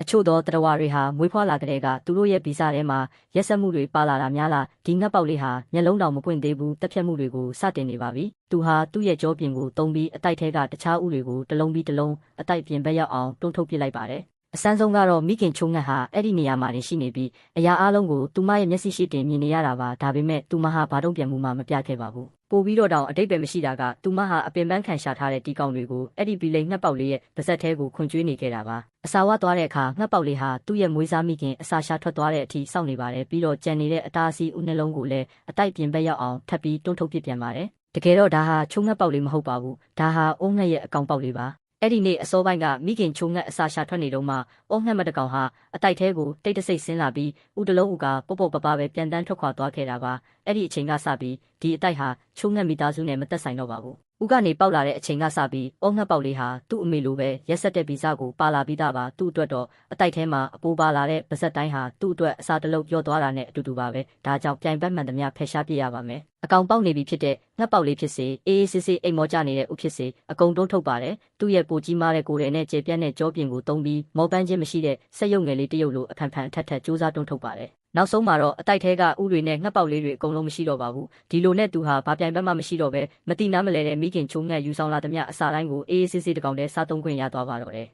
အချို့သောတရဝါတွေဟာမွေးဖွားလာကြတဲ့ကသူတို့ရဲ့ဗီဇထဲမှာရက်စက်မှုတွေပါလာတာများလားဒီငှက်ပေါက်လေးဟာမျက်လုံးတောင်မပွင့်သေးဘူးတက်ဖြတ်မှုတွေကိုစတင်နေပါပြီသူဟာသူ့ရဲ့ကြောပြင်ကိုတုံးပြီးအတိုက်ထဲကတခြားဥတွေကိုတစ်လုံးပြီးတစ်လုံးအတိုက်ပြင်ဘက်ရောက်အောင်တွန်းထုတ်ပစ်လိုက်ပါတယ်အစမ်းဆုံးကတော့မိခင်ချိုးငှက်ဟာအဲ့ဒီနေရာမှာနေရှိနေပြီးအရာအလုံးကိုသူမရဲ့မျက်စိရှိတင်မြင်နေရတာပါဒါပေမဲ့သူမဟာဘာတုံ့ပြန်မှုမှမပြခဲ့ပါဘူးပို့ပြီးတော့တောင်အတိတ်ပဲမရှိတာကသူမဟာအပင်ပန်းခံရှာထားတဲ့တီကောင်တွေကိုအဲ့ဒီဘီလိန်ငှက်ပေါက်လေးရဲ့ပါဇက်ထဲကိုခွန်ကျွေးနေခဲ့တာပါအစာဝတ်သွားတဲ့အခါငှက်ပေါက်လေးဟာသူ့ရဲ့မွေးစားမိခင်အစာရှာထွက်သွားတဲ့အထိစောင့်နေပါတယ်ပြီးတော့ကြံနေတဲ့အသားအဆီးဥနှလုံးကိုလည်းအတိုက်ပြင်ဘက်ရောက်အောင်ထပ်ပြီးတွန်းထုတ်ပစ်ပြန်ပါတယ်တကယ်တော့ဒါဟာချုံငှက်ပေါက်လေးမဟုတ်ပါဘူးဒါဟာအုံးငှက်ရဲ့အကောင်ပေါက်လေးပါအဲ့ဒီနေ့အစောပိုင်းကမိခင်ချိုးငှက်အစာရှာထွက်နေတော့မှအုံးငှက်မတကောင်ဟာအတိုက်ထဲကိုတိတ်တဆိတ်ဆင်းလာပြီးဥတလုံးဥကပေါ့ပေါ့ပပပဲပြန်တန်းထွက်ခွာသွားခဲ့တာပါအဲ့ဒီအချိန်ကစပြီးဒီအတိုက်ဟာချိုးငှက်မိသားစုနဲ့မသက်ဆိုင်တော့ပါဘူးဥကနေပေါက်လာတဲ့အချိန်ကစပြီးအုံးငှက်ပေါက်လေးဟာသူ့အမေလိုပဲရက်ဆက်တဲ့ဗီဇကိုပါလာပြီးသားပါသူ့အတွက်တော့အတိုက်ထဲမှာအပိုးပါလာတဲ့ပါဇက်တိုင်းဟာသူ့အတွက်အစာတလုံးပြော့သွားတာနဲ့အတူတူပါပဲဒါကြောင့်ပြိုင်ဘက်မှန်သမျှဖယ်ရှားပြရပါမယ်အကောင်ပေါက်နေပြီဖြစ်တဲ့ငှက်ပေါက်လေးဖြစ်စေအေးအေးဆေးဆေးအိမ်မောကျနေတဲ့ဥဖြစ်စေအကုန်တွန်းထုတ်ပါတယ်သူ့ရဲ့ပိုကြီးမားတဲ့ကိုယ်ရည်နဲ့ကျေပြန့်တဲ့ကြောပြင်ကိုတုံးပြီးမောပန်းချင်းမရှိတဲ့ဆက်ရုပ်ငယ်လေးတစ်ရုပ်လိုအဖန်ဖန်ထက်ထက်စူးစမ်းတွန်းထုတ်ပါတယ်နောက်ဆုံးမှာတော့အတိုက်ထဲကဥတွေနဲ့ငှက်ပေါက်လေးတွေအကုန်လုံးမရှိတော့ပါဘူးဒီလိုနဲ့သူဟာဘာပြိုင်ဘက်မှမရှိတော့ပဲမတိနားမလဲတဲ့မိခင်ချိုးငှက်ယူဆောင်လာသမျှအစာတိုင်းကိုအေးအေးဆေးဆေးတကောင်တည်းစားသုံးခွင့်ရသွားပါတော့တယ်